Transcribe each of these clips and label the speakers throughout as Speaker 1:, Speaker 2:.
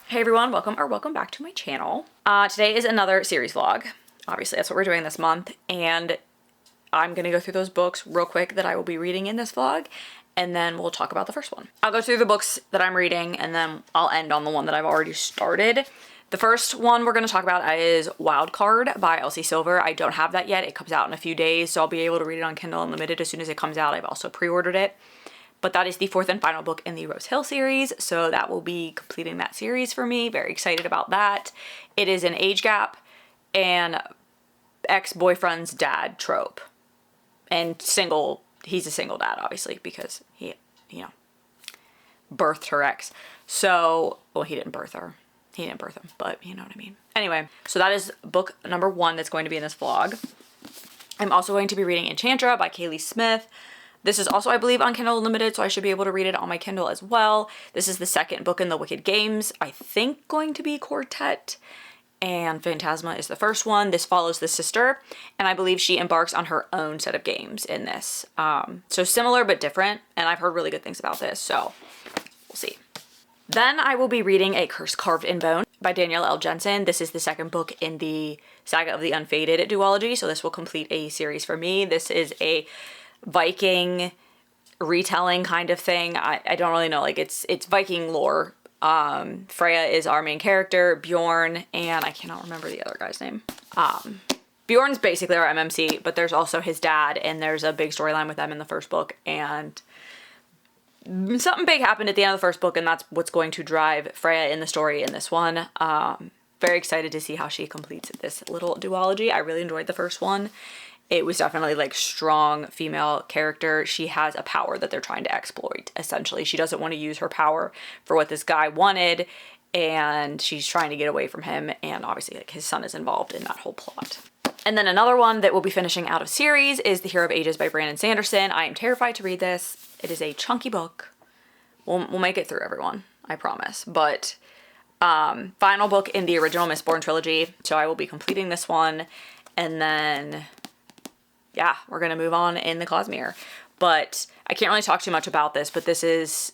Speaker 1: Hey everyone, welcome back to my channel. Today is another series vlog. Obviously that's what we're doing this month, and I'm gonna go through those books real quick that I will be reading in this vlog, and then we'll talk about the first one. I'll go through the books that I'm reading, and then I'll end on the one that I've already started. The first one we're gonna talk about is Wildcard by Elsie Silver. I don't have that yet. It comes out in a few days, so I'll be able to read it on Kindle Unlimited as soon as it comes out. I've also pre-ordered it. But that is the fourth and final book in the Rose Hill series, so that will be completing that series for me. Very excited about that. It is an age gap and ex-boyfriend's dad trope. And single, he's a single dad, obviously, because he, birthed her ex. So, well, he didn't birth her. He didn't birth him, but you know what I mean. Anyway, so that is book number 1 that's going to be in this vlog. I'm also going to be reading Enchantra by Kaylee Smith. This is also, I believe, on Kindle Unlimited, so I should be able to read it on my Kindle as well. This is the second book in the Wicked Games, I think going to be Quartet, and Phantasma is the first one. This follows the sister, and I believe she embarks on her own set of games in this. So similar but different, and I've heard really good things about this, so we'll see. Then I will be reading A Curse Carved in Bone by Danielle L. Jensen. This is the second book in the Saga of the Unfaded duology, so this will complete a series for me. This is a Viking retelling kind of thing. I don't really know, like it's Viking lore. Freya is our main character, Bjorn, and I cannot remember the other guy's name. Bjorn's basically our MMC, but there's also his dad, and there's a big storyline with them in the first book, and something big happened at the end of the first book, and that's what's going to drive Freya in the story in this one. Very excited to see how she completes this little duology. I really enjoyed the first one. It was definitely like strong female character. She has a power that they're trying to exploit, essentially. She doesn't want to use her power for what this guy wanted, and she's trying to get away from him, and obviously like his son is involved in that whole plot. And then another one that we'll be finishing out of series is The Hero of Ages by Brandon Sanderson. I am terrified to read this. It is a chunky book. We'll make it through, everyone. I promise. But final book in the original Mistborn trilogy, so I will be completing this one, and then yeah, we're going to move on in the Cosmere. But I can't really talk too much about this, but this is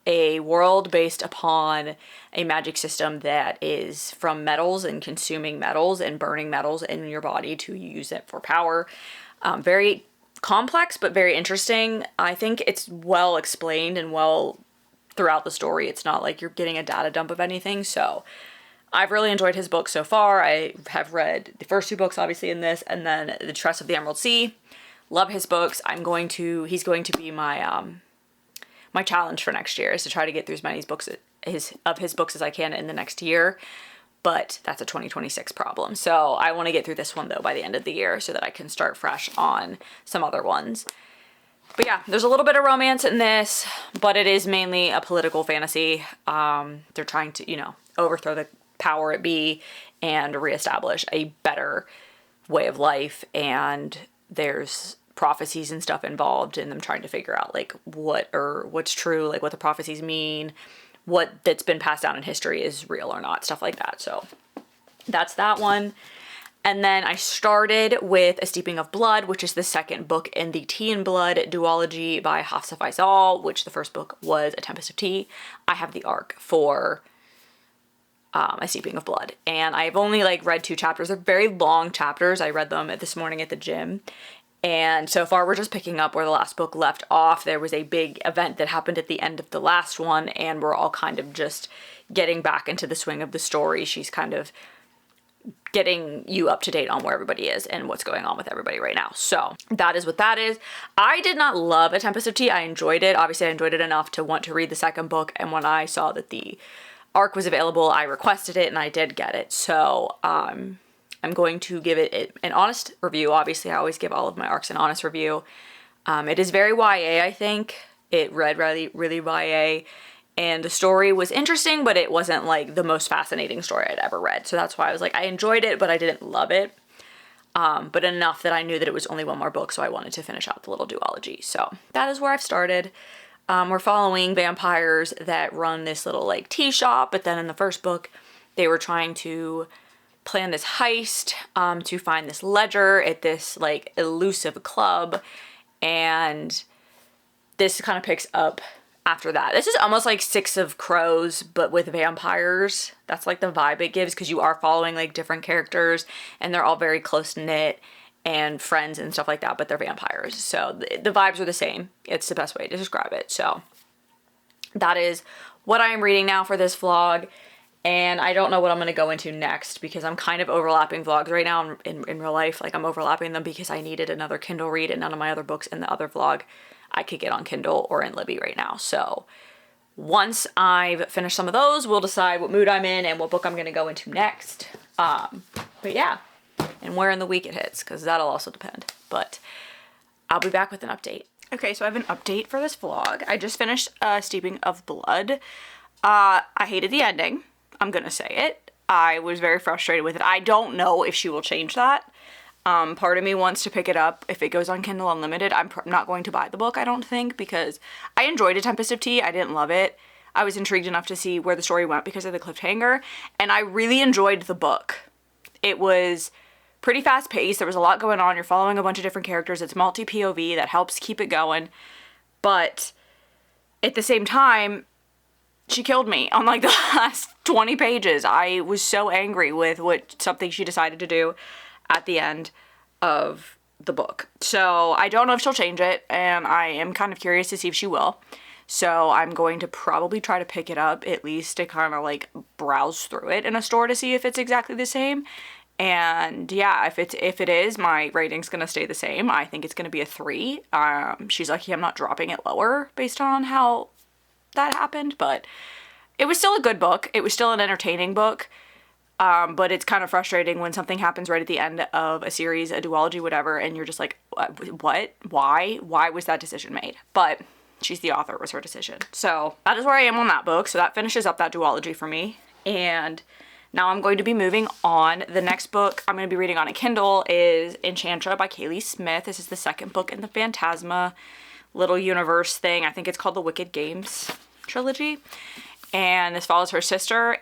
Speaker 1: a world based upon a magic system that is from metals and consuming metals and burning metals in your body to use it for power. Very complex, but very interesting. I think it's well explained and well throughout the story. It's not like you're getting a data dump of anything, so I've really enjoyed his book so far. I have read the first 2 books, obviously, in this, and then The Trust of the Emerald Sea. Love his books. He's going to be my my challenge for next year, is to try to get through as many books of his books as I can in the next year. But that's a 2026 problem. So I want to get through this one though by the end of the year so that I can start fresh on some other ones. But yeah, there's a little bit of romance in this, but it is mainly a political fantasy. They're trying to, overthrow the power it be and reestablish a better way of life, and there's prophecies and stuff involved in them trying to figure out like what's true, like what the prophecies mean, what that's been passed down in history is real or not, stuff like that. So that's that one. And then I started with A Steeping of Blood, which is the second book in the Tea and Blood duology by Hafsa Faizal, which the first book was A Tempest of Tea. I have the arc for A Steeping of Blood, and I've only read 2 chapters. They're very long chapters. I read them this morning at the gym, and so far we're just picking up where the last book left off. There was a big event that happened at the end of the last one, and we're all kind of just getting back into the swing of the story. She's kind of getting you up to date on where everybody is and what's going on with everybody right now. So that is what that is. I did not love A Tempest of Tea. I enjoyed it. Obviously I enjoyed it enough to want to read the second book, and when I saw that the arc was available, I requested it and I did get it. So I'm going to give it an honest review. Obviously I always give all of my arcs an honest review. It is very YA, I think. It read really YA, and the story was interesting, but it wasn't like the most fascinating story I'd ever read. So that's why I was like, I enjoyed it, but I didn't love it. But enough that I knew that it was only one more book, so I wanted to finish out the little duology. So that is where I've started. We're following vampires that run this little tea shop, but then in the first book, they were trying to plan this heist to find this ledger at this elusive club, and this kind of picks up after that. This is almost like Six of Crows, but with vampires. That's like the vibe it gives, because you are following like different characters and they're all very close knit and friends and stuff like that, but they're vampires. So the vibes are the same. It's the best way to describe it. So that is what I am reading now for this vlog. And I don't know what I'm going to go into next, because I'm kind of overlapping vlogs right now in real life. Like, I'm overlapping them because I needed another Kindle read, and none of my other books in the other vlog I could get on Kindle or in Libby right now. So once I've finished some of those, we'll decide what mood I'm in and what book I'm going to go into next. But yeah, and where in the week it hits, because that'll also depend. But I'll be back with an update. Okay, so I have an update for this vlog. I just finished Steeping of Blood. I hated the ending. I'm gonna say it. I was very frustrated with it. I don't know if she will change that. Part of me wants to pick it up if it goes on Kindle Unlimited. I'm not going to buy the book, I don't think, because I enjoyed A Tempest of Tea. I didn't love it. I was intrigued enough to see where the story went because of the cliffhanger, and I really enjoyed the book. It was pretty fast paced. There was a lot going on. You're following a bunch of different characters. It's multi-POV. That helps keep it going. But at the same time, she killed me on like the last 20 pages. I was so angry with something she decided to do at the end of the book. So I don't know if she'll change it, and I am kind of curious to see if she will. So I'm going to probably try to pick it up, at least to kind of like browse through it in a store to see if it's exactly the same. And yeah, if it is, my rating's gonna stay the same. I think it's gonna be a 3. She's lucky I'm not dropping it lower based on how that happened, but it was still a good book. It was still an entertaining book, but it's kind of frustrating when something happens right at the end of a series, a duology, whatever, and you're just like, what? Why was that decision made? But she's the author, it was her decision. So that is where I am on that book. So that finishes up that duology for me, and now I'm going to be moving on. The next book I'm going to be reading on a Kindle is Enchantra by Kaylee Smith. This is the second book in the Phantasma little universe thing. I think it's called the Wicked Games trilogy. And this follows her sister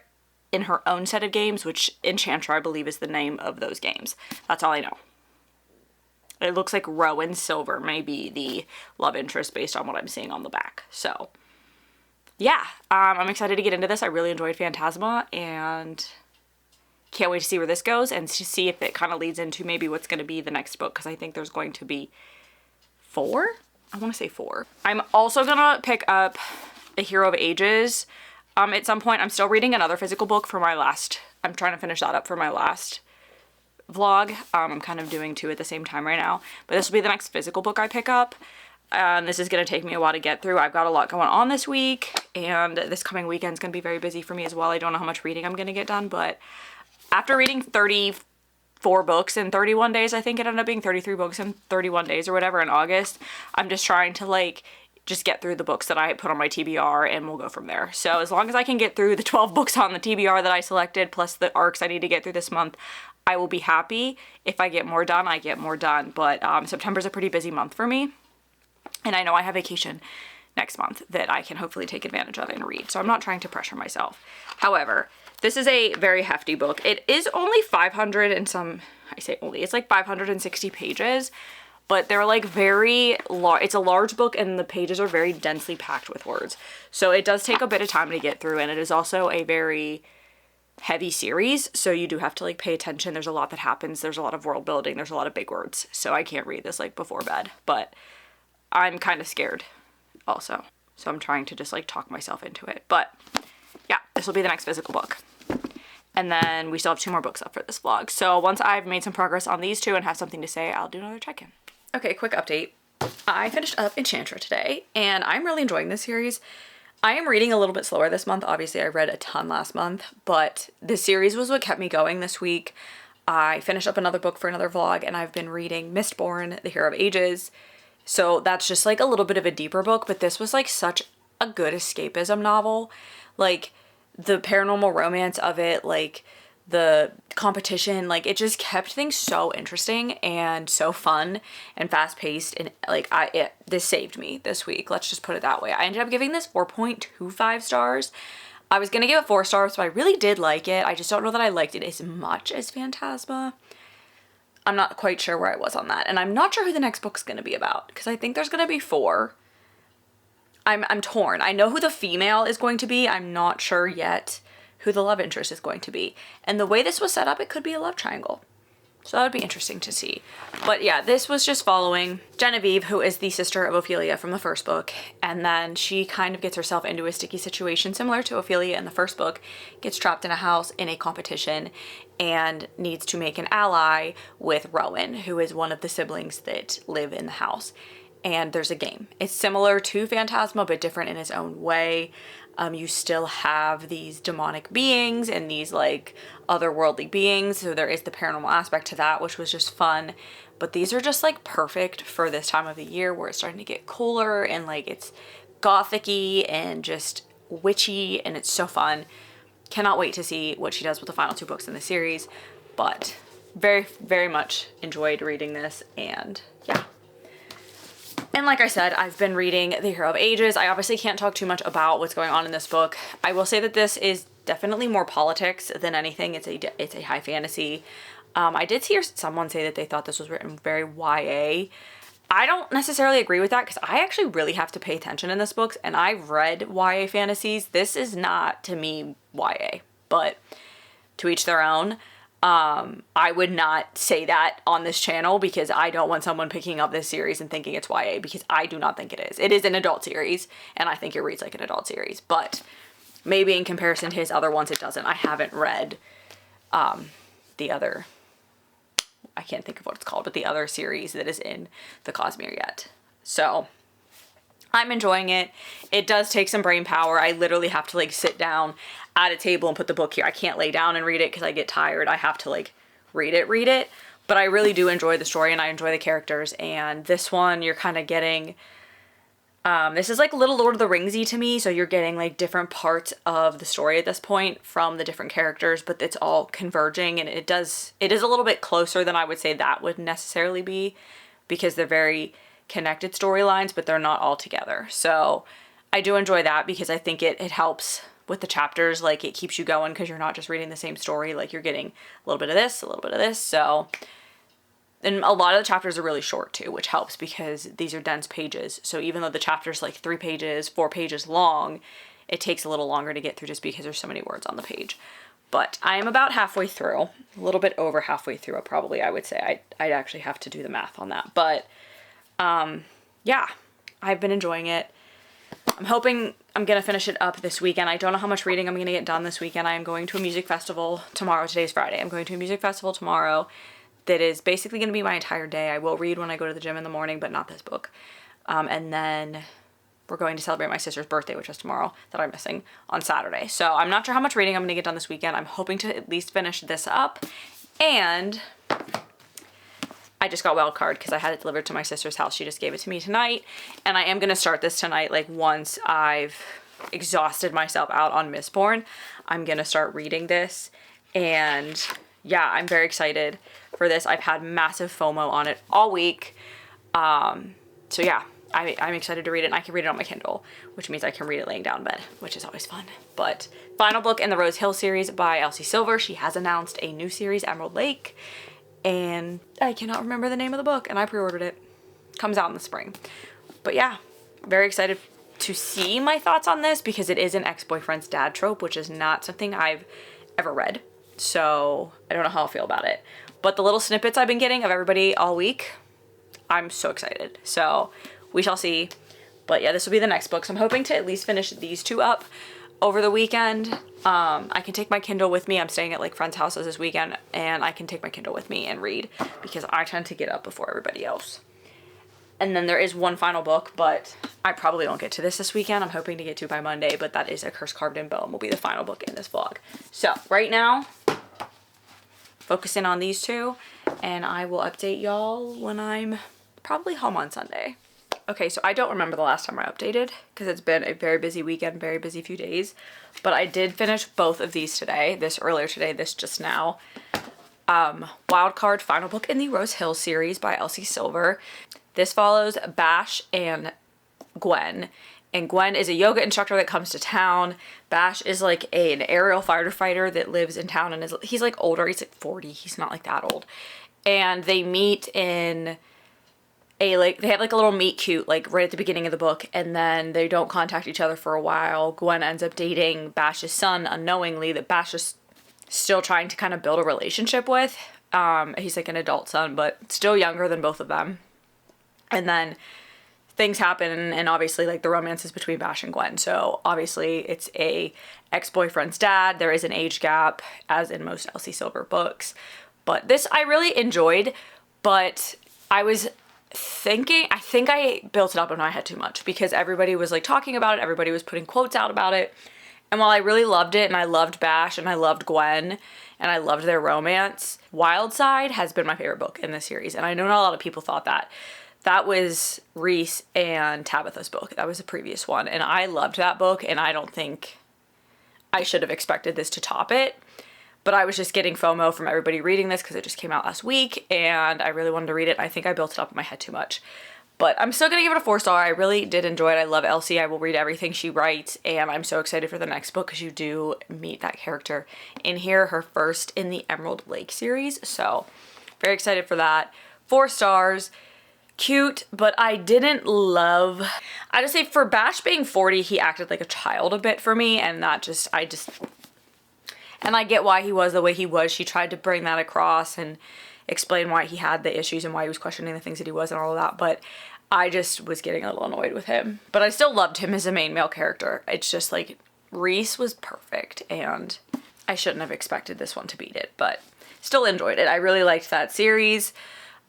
Speaker 1: in her own set of games, which Enchantra, I believe, is the name of those games. That's all I know. It looks like Rowan Silver may be the love interest based on what I'm seeing on the back. So yeah, I'm excited to get into this. I really enjoyed Phantasma and can't wait to see where this goes and to see if it kind of leads into maybe what's going to be the next book, because I think there's going to be 4. I want to say 4. I'm also gonna pick up A Hero of Ages at some point. I'm still reading another physical book for my last, I'm trying to finish that up for my last vlog. I'm kind of doing 2 at the same time right now, but this will be the next physical book I pick up. This is gonna take me a while to get through. I've got a lot going on this week, and this coming weekend's gonna be very busy for me as well. I don't know how much reading I'm gonna get done, but after reading 34 books in 31 days, I think it ended up being 33 books in 31 days or whatever in August. I'm just trying to like just get through the books that I put on my TBR, and we'll go from there. So as long as I can get through the 12 books on the TBR that I selected, plus the arcs I need to get through this month, I will be happy. If I get more done, I get more done. But September's a pretty busy month for me, and I know I have vacation next month that I can hopefully take advantage of and read. So I'm not trying to pressure myself. However, this is a very hefty book. It is only 500 and some, I say only, it's like 560 pages, but they're like very large. It's a large book, and the pages are very densely packed with words. So it does take a bit of time to get through, and it is also a very heavy series, so you do have to like pay attention. There's a lot that happens. There's a lot of world building. There's a lot of big words. So I can't read this like before bed, but I'm kind of scared also. So I'm trying to just like talk myself into it. But yeah, this will be the next physical book. And then we still have 2 more books up for this vlog. So once I've made some progress on these 2 and have something to say, I'll do another check-in. Okay, quick update. I finished up Enchantra today, and I'm really enjoying this series. I am reading a little bit slower this month. Obviously, I read a ton last month, but this series was what kept me going this week. I finished up another book for another vlog, and I've been reading Mistborn, The Hero of Ages. So that's just like a little bit of a deeper book, but this was like such a good escapism novel. Like the paranormal romance of it, like the competition, like it just kept things so interesting and so fun and fast paced, and like this saved me this week. Let's just put it that way. I ended up giving this 4.25 stars. I was gonna give it 4 stars, but I really did like it. I just don't know that I liked it as much as Phantasma. I'm not quite sure where I was on that, and I'm not sure who the next book's gonna be about, because I think there's gonna be 4. I'm torn. I know who the female is going to be. I'm not sure yet who the love interest is going to be. And the way this was set up, it could be a love triangle. So that would be interesting to see. But yeah, this was just following Genevieve, who is the sister of Ophelia from the first book. And then she kind of gets herself into a sticky situation similar to Ophelia in the first book, gets trapped in a house in a competition and needs to make an ally with Rowan, who is one of the siblings that live in the house. And there's a game. It's similar to Phantasma, but different in its own way. You still have these demonic beings and these like otherworldly beings. So there is the paranormal aspect to that, which was just fun. But these are just like perfect for this time of the year where it's starting to get cooler and like it's gothic-y and just witchy and it's so fun. Cannot wait to see what she does with the final 2 books in the series. But very, very much enjoyed reading this, and yeah. And like I said, I've been reading The Hero of Ages. I obviously can't talk too much about what's going on in this book. I will say that this is definitely more politics than anything. It's a high fantasy. I did hear someone say that they thought this was written very YA. I don't necessarily agree with that because I actually really have to pay attention in this book, and I've read YA fantasies. This is not, to me, YA, but to each their own. I would not say that on this channel because I don't want someone picking up this series and thinking it's YA, because I do not think it is. It is an adult series, and I think it reads like an adult series, but maybe in comparison to his other ones, it doesn't. I haven't read the other, I can't think of what it's called, but the other series that is in the Cosmere yet. So I'm enjoying it. It does take some brain power. I literally have to like sit down at a table and put the book here. I can't lay down and read it because I get tired. I have to like read it. But I really do enjoy the story and I enjoy the characters. And this one, you're kind of getting, this is like Little Lord of the Ringsy to me. So you're getting like different parts of the story at this point from the different characters, but it's all converging, and it is a little bit closer than I would say that would necessarily be, because they're very connected storylines, but they're not all together. So I do enjoy that because I think it helps with the chapters. Like it keeps you going because you're not just reading the same story. Like you're getting a little bit of this, a little bit of this. So, and a lot of the chapters are really short too, which helps because these are dense pages. So even though the chapter's like 3 pages, 4 pages long, it takes a little longer to get through just because there's so many words on the page. But I am about halfway through, a little bit over halfway through, probably, I would say. I'd actually have to do the math on that. But yeah, I've been enjoying it. I'm hoping I'm going to finish it up this weekend. I don't know how much reading I'm going to get done this weekend. I am going to a music festival tomorrow. Today's Friday. I'm going to a music festival tomorrow that is basically going to be my entire day. I will read when I go to the gym in the morning, but not this book. And then we're going to celebrate my sister's birthday, which is tomorrow, that I'm missing, on Saturday. So I'm not sure how much reading I'm going to get done this weekend. I'm hoping to at least finish this up. And I just got Wildcard because I had it delivered to my sister's house. She just gave it to me tonight. And I am going to start this tonight. Like once I've exhausted myself out on Mistborn, I'm going to start reading this. And yeah, I'm very excited for this. I've had massive FOMO on it all week. So yeah, I'm excited to read it, and I can read it on my Kindle, which means I can read it laying down in bed, which is always fun. But final book in the Rose Hill series by Elsie Silver. She has announced a new series, Emerald Lake. And I cannot remember the name of the book, and I pre-ordered it. Comes out in the spring. But yeah, very excited to see my thoughts on this because it is an ex-boyfriend's dad trope, which is not something I've ever read. So I don't know how I'll feel about it. But the little snippets I've been getting of everybody all week, I'm so excited. So we shall see. But yeah, this will be the next book. So I'm hoping to at least finish these 2 up over the weekend. I can take my Kindle with me. I'm staying at like friends' houses this weekend, and I can take my Kindle with me and read because I tend to get up before everybody else. And then there is one final book, but I probably won't get to this weekend. I'm hoping to get to by Monday, but that is A Curse Carved in Bone will be the final book in this vlog. So right now, focusing on these 2, and I will update y'all when I'm probably home on Sunday. Okay, so I don't remember the last time I updated because it's been a very busy weekend, very busy few days. But I did finish both of these today. This earlier today, this just now. Wildcard, final book in the Rose Hill series by Elsie Silver. This follows Bash and Gwen. And Gwen is a yoga instructor that comes to town. Bash is like an aerial fighter that lives in town, and he's like older. He's like 40. He's not like that old. And they meet in they have like a little meet cute like right at the beginning of the book, and then they don't contact each other for a while. Gwen ends up dating Bash's son unknowingly, that Bash is still trying to kind of build a relationship with. He's like an adult son, but still younger than both of them. And then things happen, and obviously like the romance is between Bash and Gwen. So obviously it's a ex-boyfriend's dad. There is an age gap, as in most Elsie Silver books. But this I really enjoyed, but I was thinking, I think I built it up in my head too much, because everybody was like talking about it. Everybody was putting quotes out about it. And while I really loved it, and I loved Bash, and I loved Gwen, and I loved their romance, Wildside has been my favorite book in this series. And I know not a lot of people thought that. That was Reese and Tabitha's book. That was the previous one. And I loved that book, and I don't think I should have expected this to top it. But I was just getting FOMO from everybody reading this because it just came out last week, and I really wanted to read it. I think I built it up in my head too much. But I'm still going to give it a 4-star. I really did enjoy it. I love Elsie. I will read everything she writes, and I'm so excited for the next book because you do meet that character in here, her first in the Emerald Lake series. So very excited for that. 4 stars. Cute, but I didn't love... I just say for Bash being 40, he acted like a child a bit for me, and and I get why he was the way he was. She tried to bring that across and explain why he had the issues and why he was questioning the things that he was and all of that, but I just was getting a little annoyed with him. But I still loved him as a main male character. It's just like Reese was perfect, and I shouldn't have expected this one to beat it, but still enjoyed it. I really liked that series.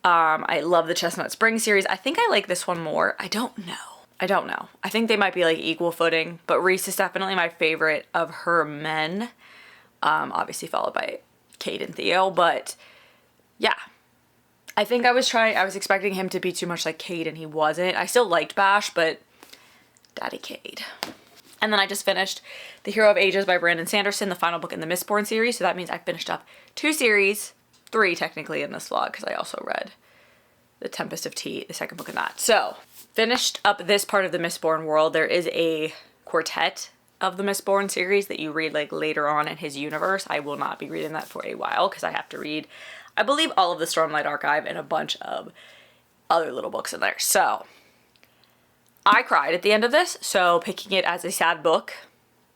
Speaker 1: I love the Chestnut Spring series. I think I like this one more. I don't know. I think they might be like equal footing, but Reese is definitely my favorite of her men. Obviously followed by Cade and Theo, but yeah. I think I was expecting him to be too much like Cade, and he wasn't. I still liked Bash, but Daddy Cade. And then I just finished The Hero of Ages by Brandon Sanderson, the final book in the Mistborn series. So that means I finished up 2 series, 3 technically in this vlog, because I also read The Tempest of Tea, the second book in that. So finished up this part of the Mistborn world. There is a quartet of the Mistborn series that you read like later on in his universe. I will not be reading that for a while because I have to read, I believe, all of the Stormlight Archive and a bunch of other little books in there. So I cried at the end of this, so picking it as a sad book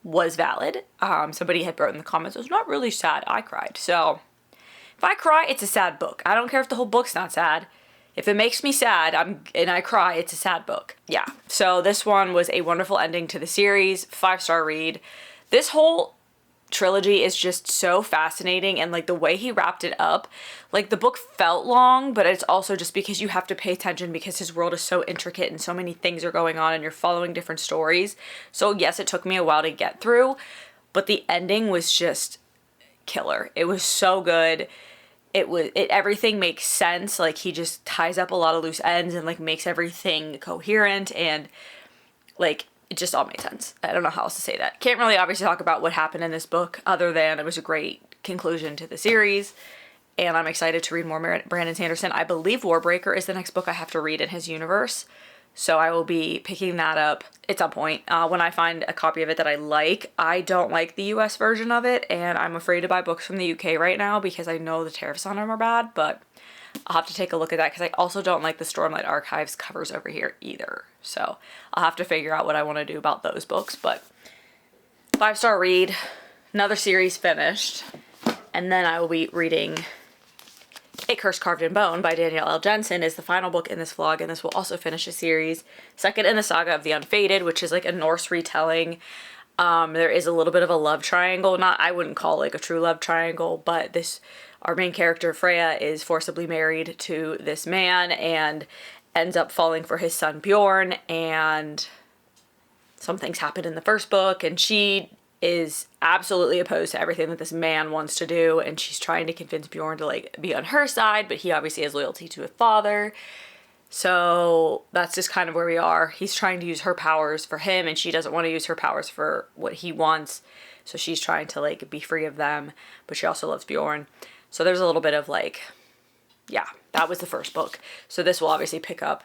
Speaker 1: was valid. Somebody had wrote in the comments, it was not really sad. I cried. So if I cry, it's a sad book. I don't care if the whole book's not sad. If it makes me sad and I cry, it's a sad book. Yeah. So this one was a wonderful ending to the series. 5-star read. This whole trilogy is just so fascinating, and like the way he wrapped it up, like the book felt long, but it's also just because you have to pay attention because his world is so intricate and so many things are going on and you're following different stories. So yes, it took me a while to get through, but the ending was just killer. It was so good. Everything makes sense. Like he just ties up a lot of loose ends and like makes everything coherent, and like it just all made sense. I don't know how else to say that. Can't really obviously talk about what happened in this book other than it was a great conclusion to the series, and I'm excited to read more Brandon Sanderson. I believe Warbreaker is the next book I have to read in his universe, so I will be picking that up at some point when I find a copy of it that I like. I don't like the US version of it, and I'm afraid to buy books from the UK right now because I know the tariffs on them are bad, but I'll have to take a look at that because I also don't like the Stormlight Archives covers over here either. So I'll have to figure out what I want to do about those books, but 5-star read, another series finished, and then I will be reading A Curse Carved in Bone by Danielle L. Jensen is the final book in this vlog, and this will also finish a series. Second in the saga of The Unfated, which is like a Norse retelling. There is a little bit of a love triangle. I wouldn't call it like a true love triangle, but our main character, Freya, is forcibly married to this man and ends up falling for his son Bjorn, and some things happen in the first book, and she is absolutely opposed to everything that this man wants to do, and she's trying to convince Bjorn to like be on her side, but he obviously has loyalty to his father. So that's just kind of where we are. He's trying to use her powers for him, and she doesn't want to use her powers for what he wants. So she's trying to like be free of them, but she also loves Bjorn. So there's a little bit of like, yeah, that was the first book. So this will obviously pick up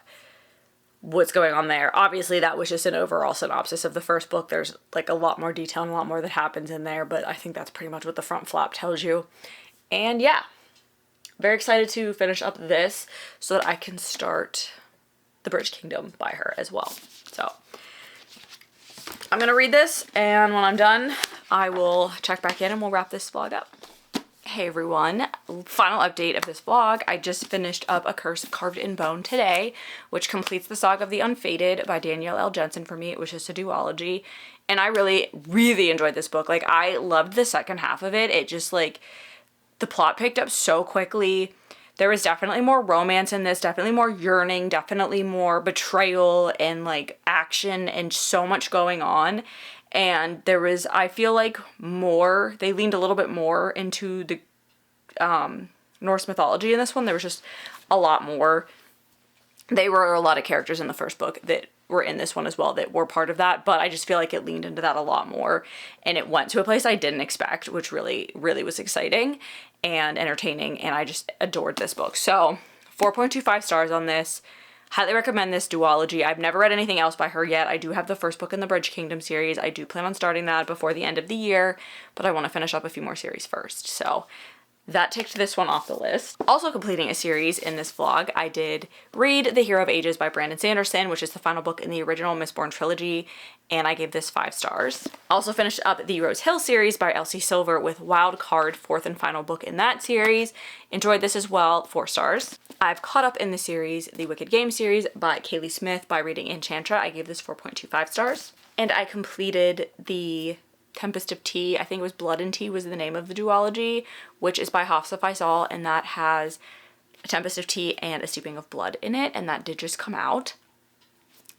Speaker 1: what's going on there. Obviously that was just an overall synopsis of the first book. There's like a lot more detail and a lot more that happens in there, but I think that's pretty much what the front flap tells you. And yeah, very excited to finish up this so that I can start The Bridge Kingdom by her as well. So I'm gonna read this, and when I'm done, I will check back in and we'll wrap this vlog up. Hey everyone, final update of this vlog. I just finished up A Curse Carved in Bone today, which completes the Saga of the Unfated by Danielle L. Jensen for me. It was just a duology, and I really, really enjoyed this book. Like, I loved the second half of it. It just, like, the plot picked up so quickly. There was definitely more romance in this, definitely more yearning, definitely more betrayal and, like, action and so much going on. And there was, I feel like, more, they leaned a little bit more into the Norse mythology in this one. There was just a lot more. There were a lot of characters in the first book that were in this one as well that were part of that, but I just feel like it leaned into that a lot more, and it went to a place I didn't expect, which really, really was exciting and entertaining, and I just adored this book. So 4.25 stars on this. Highly recommend this duology. I've never read anything else by her yet. I do have the first book in the Bridge Kingdom series. I do plan on starting that before the end of the year, but I want to finish up a few more series first. So that ticked this one off the list. Also completing a series in this vlog, I did read The Hero of Ages by Brandon Sanderson, which is the final book in the original Mistborn trilogy, and I gave this 5 stars. Also finished up the Rose Hill series by Elsie Silver with Wild Card, 4th and final book in that series. Enjoyed this as well, 4 stars. I've caught up in the series, the Wicked Game series by Kaylee Smith by reading Enchantra. I gave this 4.25 stars. And I completed the Tempest of Tea, I think it was Blood and Tea was the name of the duology, which is by Hafsa Faisal, and that has A Tempest of Tea and A Steeping of Blood in it, and that did just come out.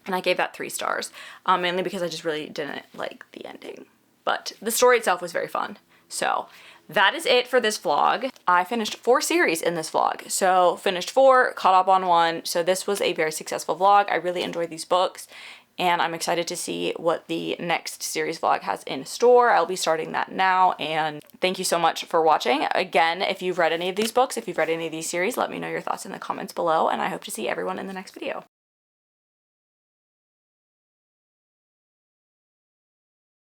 Speaker 1: And I gave that 3 stars, mainly because I just really didn't like the ending. But the story itself was very fun. So that is it for this vlog. I finished 4 series in this vlog. So finished 4, caught up on 1. So this was a very successful vlog. I really enjoyed these books, and I'm excited to see what the next series vlog has in store. I'll be starting that now, and thank you so much for watching. Again, if you've read any of these books, if you've read any of these series, let me know your thoughts in the comments below, and I hope to see everyone in the next video.